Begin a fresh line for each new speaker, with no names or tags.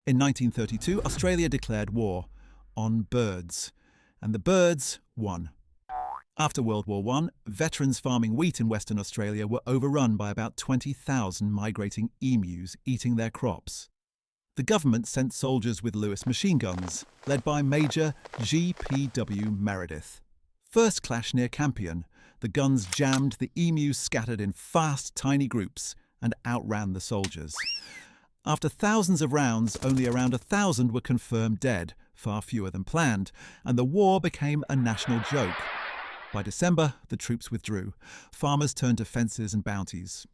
In 1932, Australia declared war on birds, and the birds won. After World War I, veterans farming wheat in Western Australia were overrun by about 20,000 migrating emus eating their crops. The government sent soldiers with Lewis machine guns, led by Major G.P.W. Meredith. First clash near Campion, the guns jammed, the emus scattered in fast, tiny groups and outran the soldiers. After thousands of rounds, only around 1,000 were confirmed dead, far fewer than planned, and the war became a national joke. By December, the troops withdrew. Farmers turned to fences and bounties.